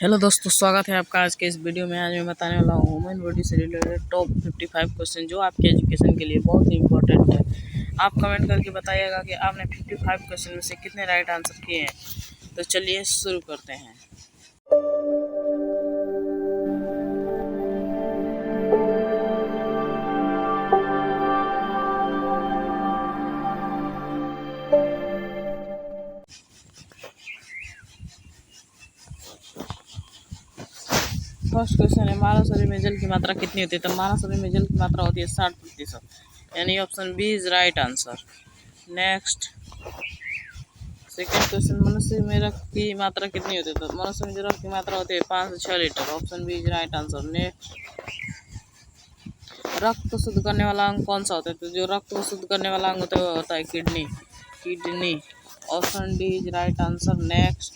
Hello दोस्तों, स्वागत है आपका आज के इस वीडियो में। आज मैं बताने वाला हूँ ह्यूमन बॉडी से रिलेटेड टॉप 55 क्वेश्चन जो आपके एजुकेशन के लिए बहुत ही इंपॉर्टेंट है। आप कमेंट करके बताइएगा कि आपने 55 क्वेश्चन में से कितने राइट आंसर किए हैं। तो चलिए शुरू करते हैं। फर्स्ट क्वेश्चन है, मानव शरीर में जल की मात्रा कितनी होती है? तो मानव शरीर में जल की मात्रा होती है 60%, यानी option B is right answer. Next second question, मनुष्य में रक्त की मात्रा कितनी होती है? तो मनुष्य में जो रक्त की मात्रा होती है 5 से 6 litre, option B is right answer. Next, रक्त को शुद्ध करने वाला अंग कौन सा होता है? तो जो रक्त को शुद्ध करने वाला अंग होता है वो होता है kidney, option D is right answer. Next,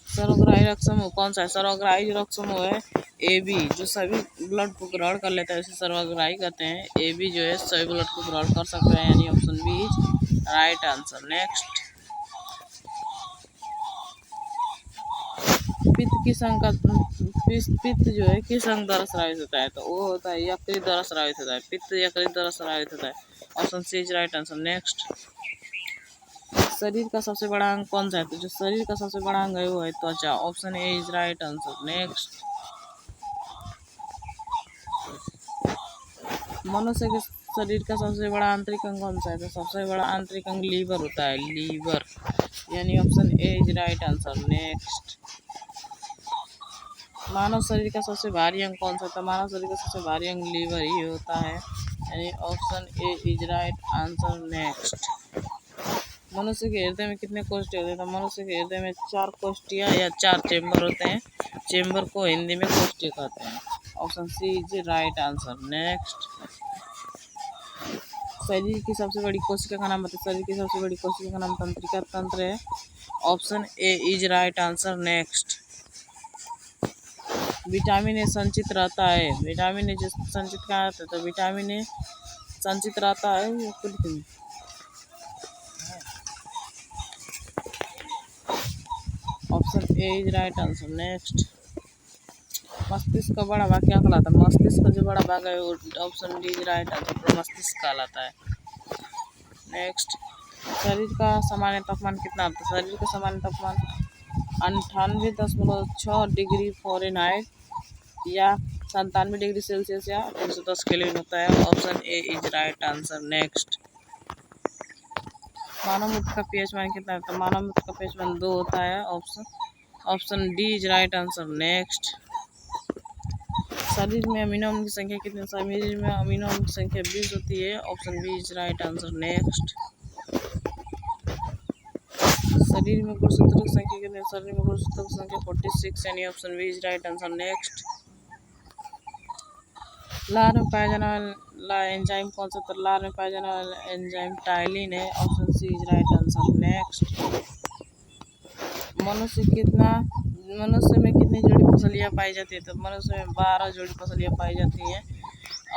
सर्वग्राही रक्त समूह कौन सा है? सर्वग्राही रक्त समूह है ए बी, जो सभी ब्लड को ग्रहण कर लेता है उसे सर्वग्राही कहते हैं। ए बी जो है सभी ब्लड को ग्रहण कर सकते हैं, यानी option B is right answer. Next, पित्त जो है किस अंग द्वारा स्रावित होता है? तो वो होता है यकृत द्वारा स्रावित होता है। पित्त यकृत द्वारा स्रावित होता है, option C is right answer. Next, शरीर का सबसे बड़ा अंग कौन सा है? तो जो शरीर का सबसे बड़ा अंग है वो है त्वचा, option A is right answer. Next, मनुष्य के शरीर का सबसे बड़ा आंतरिक अंग कौन सा है? तो सबसे बड़ा आंतरिक अंग लीवर होता है, लीवर, यानी option A is right answer. Next, मानव शरीर का सबसे भारी अंग कौन सा है? तो मानव शरीर का सबसे भारी अंग लीवर ही होता है, यानी option A is right answer. Next, मनुष्य के हृदय में कितने कोष्ठ होते हैं? तो मनुष्य के हृदय में 4 कोष्ठियाँ या 4 चेम्बर होते हैं। चेम्बर को हिंदी में कोष्ठिया कहते हैं, option C is right answer. Next, शरीर की सबसे बड़ी कोशिका का नाम बताइए। शरीर की सबसे बड़ी कोशिका का नाम तंत्रिका तंत्र है, option A is right answer. Next, vitamin A संचित रहता है, विटामिन ए जो संचित कहाँ रहता है? तो विटामिन ए संचित रहता है option A is right answer. Next, मस्तिष्क का बड़ा भाग क्या कहलाता है? मस्तिष्क का जो बड़ा भाग है वो option D is right answer, मस्तिष्क कहलाता है। नेक्स्ट, शरीर का सामान्य तापमान कितना होता है? शरीर का सामान्य तापमान 98.6 डिग्री फ़ारेनहाइट या 97 डिग्री सेल्सियस या 310 केल्विन होता है, option A is right answer. Next, मानव मूत्र का पीएच मान कितना है? तो मानव मूत्र का पीएच मान 2 होता है, option D is right answer. Next, शरीर में अमीनो अम्ल की संख्या कितनी? शरीर में अमीनो अम्ल की संख्या 20 होती है, option B is right answer. Next, शरीर में गुणसूत्रों की संख्या कितनी? शरीर में गुणसूत्रों की संख्या 46, यानी option B is right answer. Next, लार में पाया जाने वाला एंजाइम कौन सा? तो लार में पाया जाने वाला एंजाइम टाइलिन है, option C is right answer. Next, मनुष्य में कितनी जोड़ी पसलियाँ पाई जाती है? तो मनुष्य में 12 जोड़ी पसलियाँ पाई जाती हैं,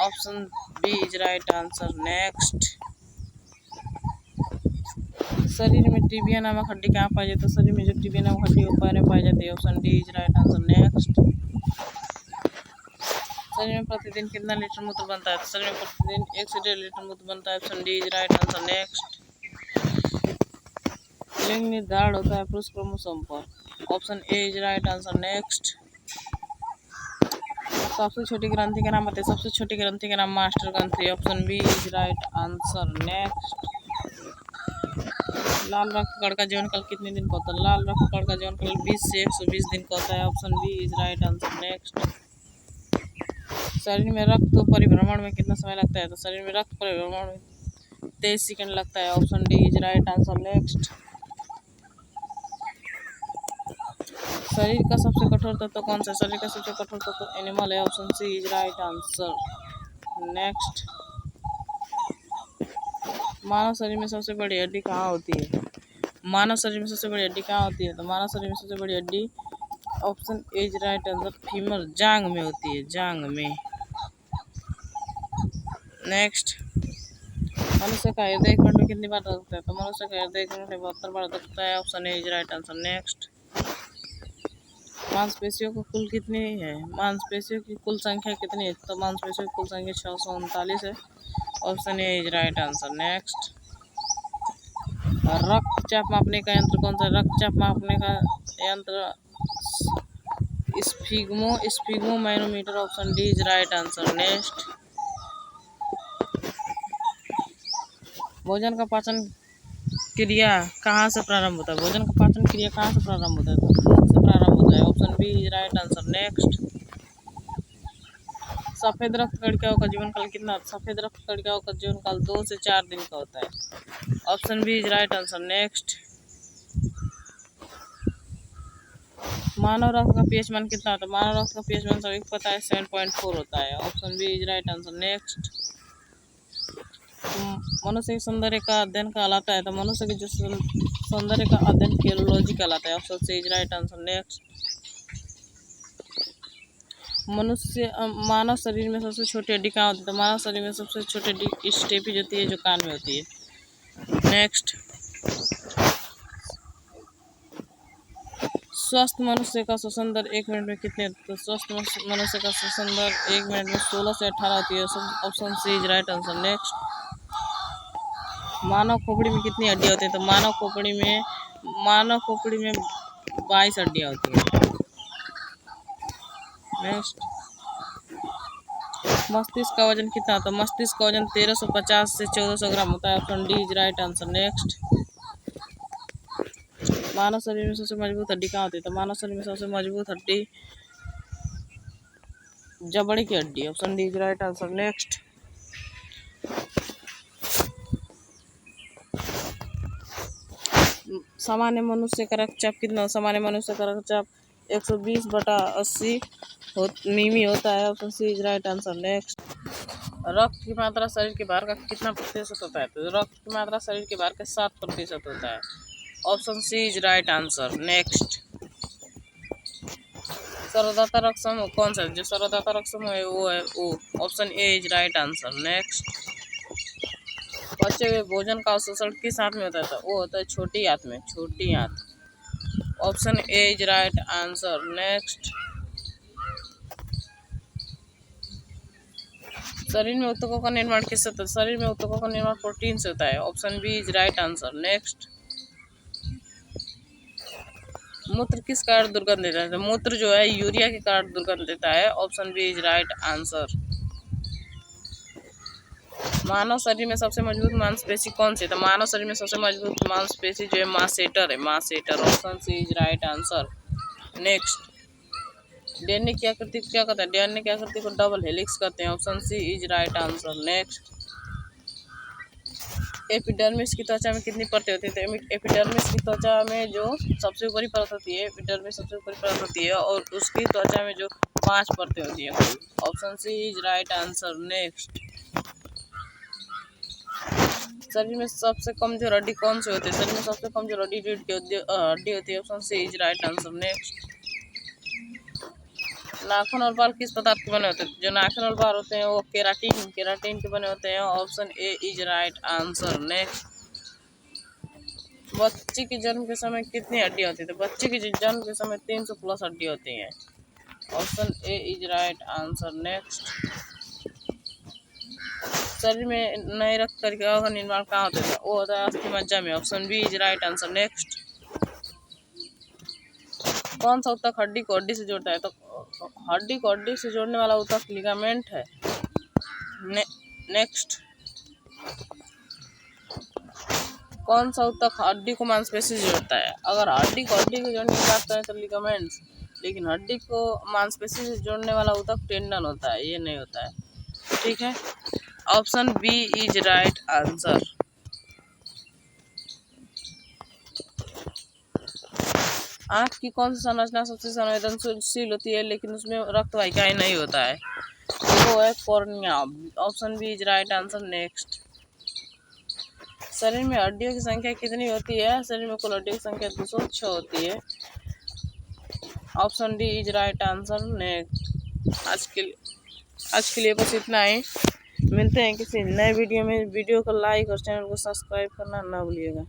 option B is right answer. Next, शरीर में टिबिया नामक हड्डी कहाँ पाई जाती है? तो शरीर में जो टिबिया नामक हड्डी वो पैर में पाई जाती है, option D is right answer. Next, शरीर में प्रतिदिन कितना लीटर मूत्र बनता है? तो शरीर में प्रतिदिन 1 से 1.5 लीटर मूत्र बनता है, option D is right answer. Next, लिंग निर्धारण होता है पुरुष क्रोमोसोम पर, option A is right answer. Next, सबसे छोटी ग्रंथि का नाम बताइए। सबसे छोटी ग्रंथि का नाम मास्टर ग्रंथि, option B is right answer. Next, लाल रक्तकण का जीवनकाल कितने दिन का होता है? लाल रक्तकण का जीवनकाल 20 से 120 दिन का होता है, option B is right answer. Next, शरीर में रक्त परिभ्रमण में कितना समय लगता है? तो शरीर में रक्त परिभ्रमण में 23 सेकंड लगता है, option D is right answer. Next, शरीर का सबसे कठोर तत्व कौन सा है? शरीर का सबसे कठोर तत्व एनिमल है, option C is right answer. Next, मानव शरीर में सबसे बड़ी हड्डी कहाँ होती है? मानव शरीर में सबसे बड़ी हड्डी कहाँ होती है? तो मानव शरीर में सबसे बड़ी हड्डी option A is right answer, femur, जांग में होती है, जांग में। नेक्स्ट, मनुष्य का हृदय एक मिनट में कितनी बार धड़कता है? तो मनुष्य का हृदय एक मिनट में 72 बार धड़कता है, option A is right answer. Next, मांसपेशियों को कुल कितनी है, मांसपेशियों की कुल संख्या कितनी है? तो मांसपेशियों की कुल संख्या 639 है। Option A is right answer. Next, रक्तचाप मापने का यंत्र कौन सा? रक्तचाप मापने का यंत्र sphygmomanometer. Option D is right answer. Next, भोजन का पाचन क्रिया कहाँ से प्रारंभ होता है? भोजन का पाचन क्रिया कहाँ से प्रारंभ होता है? तो मुख से प्रारंभ होता है। Option B is right answer. Next, सफेद रक्त कणिकाओं का जीवन काल कितना? सफेद रक्त कणिकाओं का जीवन काल 2 से 4 दिन का होता है। Option B is right answer. Next, मानव रक्त का पीएच मान कितना होता है? मानव रक्त का पीएच मान सभी को पता है 7.4 होता है। Option B is right answer. Next, मनुष्य के सौंदर्य का अध्ययन कहलाता है, तो मनुष्य के जो सौंदर्य का अध्ययन केरोलॉजी कहलाता है। Option C is right answer. Next, मानव शरीर में सबसे छोटी हड्डी कहाँ होती है? तो मानव शरीर में सबसे छोटी हड्डी स्टेपीज होती है, जो कान में होती है। नेक्स्ट, स्वस्थ मनुष्य का श्वसन दर 1 मिनट में कितने? तो स्वस्थ मनुष्य का श्वसन दर 1 मिनट में 16 से 18 होती है। Option C is right answer. Next, मानव खोपड़ी में कितनी हड्डियां होती है? तो मानव खोपड़ी में 22 हड्डियां होती है। नेक्स्ट, मस्तिष्क का वजन कितना होता है? मस्तिष्क का वजन 1350 से 1400 ग्राम होता है। Option D is right answer. Next, मानव शरीर में सबसे मजबूत हड्डी कहाँ होती है? तो मानव शरीर में सबसे मजबूत हड्डी जबड़े की हड्डी। Option D is right answer. Next, सामान्य मनुष्य का रक्तचाप कितना? सामान्य मनुष्य का रक्तचाप 120/80 मिमी होता है। Option C is right answer. Next, रक्त की मात्रा शरीर के भार का कितना प्रतिशत होता है? तो रक्त की मात्रा शरीर के भार का 7% होता है। Option C is right answer. Next, सर्वदाता रक्त समूह कौन सा है? जो सर्वदाता रक्त समूह है वो है O. Option A is right answer. Next, बचे हुए भोजन का अवशोषण किस हाथ में होता है? तो वो होता है छोटी हाथ में, छोटी हाथ। Option A is right answer. Next, शरीर में ऊतकों का निर्माण किससे होता है? शरीर में ऊतकों का निर्माण प्रोटीन से होता है। Option B is right answer. Next, मूत्र किस कारण दुर्गंध देता है? तो मूत्र जो है यूरिया के कारण दुर्गंध देता है। Option B is right answer. मानव शरीर में सबसे मजबूत मांसपेशी कौन सी है? तो मानव शरीर में सबसे मजबूत मांसपेशी जो है मासेटर है, masseter. Option C is right answer. Next, DNA की आकृति को क्या कहते हैं? डीएनए की आकृति को डबल हेलिक्स कहते हैं। Option C is right answer. Next, epidermis की त्वचा में कितनी परतें होती है? तो एपिडर्मिस की त्वचा में जो सबसे ऊपरी परत होती है, एपिडर्मिस सबसे ऊपरी परत होती है, और उसकी त्वचा में जो 5 परतें होती है। Option C is right answer. Next, शरीर में सबसे कमजोर हड्डी कौन सी होती है? शरीर में सबसे कमजोर हड्डी हड्डी होती है। Option C is right answer. Next, नाखून और बाल किस पदार्थ के बने होते हैं? जो नाखून और बाल होते हैं वो केराटिन के बने होते हैं। Option A is right answer. Next, बच्चे के जन्म के समय कितनी हड्डियां होती है? तो बच्चे के जन्म के समय 300+ हड्डी होती हैं। Option A is right answer. Next, शरीर में नए रक्त कणिकाओं का निर्माण कहाँ होता है? वो होता है अस्थि मज्जा में। Option B is right answer. Next, कौन सा ऊतक हड्डी को हड्डी से जोड़ता है? तो हड्डी को हड्डी से जोड़ने वाला ऊतक लिगामेंट है। नेक्स्ट, कौन सा ऊतक हड्डी को मांसपेशी से जोड़ता है? अगर हड्डी को हड्डी को जोड़ने की बात करें तो लिगामेंट्स, लेकिन हड्डी को मांसपेशी से जोड़ने वाला ऊतक टेंडन होता है, ये नहीं होता है। ठीक है, option B is right answer. आँख की कौन सी संरचना सबसे संवेदनशील होती है लेकिन उसमें रक्त वाहिकाएं नहीं होता है? वो है cornea. Option B is right answer. Next, शरीर में हड्डियों की संख्या कितनी होती है? शरीर में कुल हड्डियों की संख्या 206 होती है। Option D is right answer. Next, आज के लिए बस इतना ही। मिलते हैं किसी नए वीडियो में। वीडियो को लाइक और चैनल को सब्सक्राइब करना ना भूलिएगा।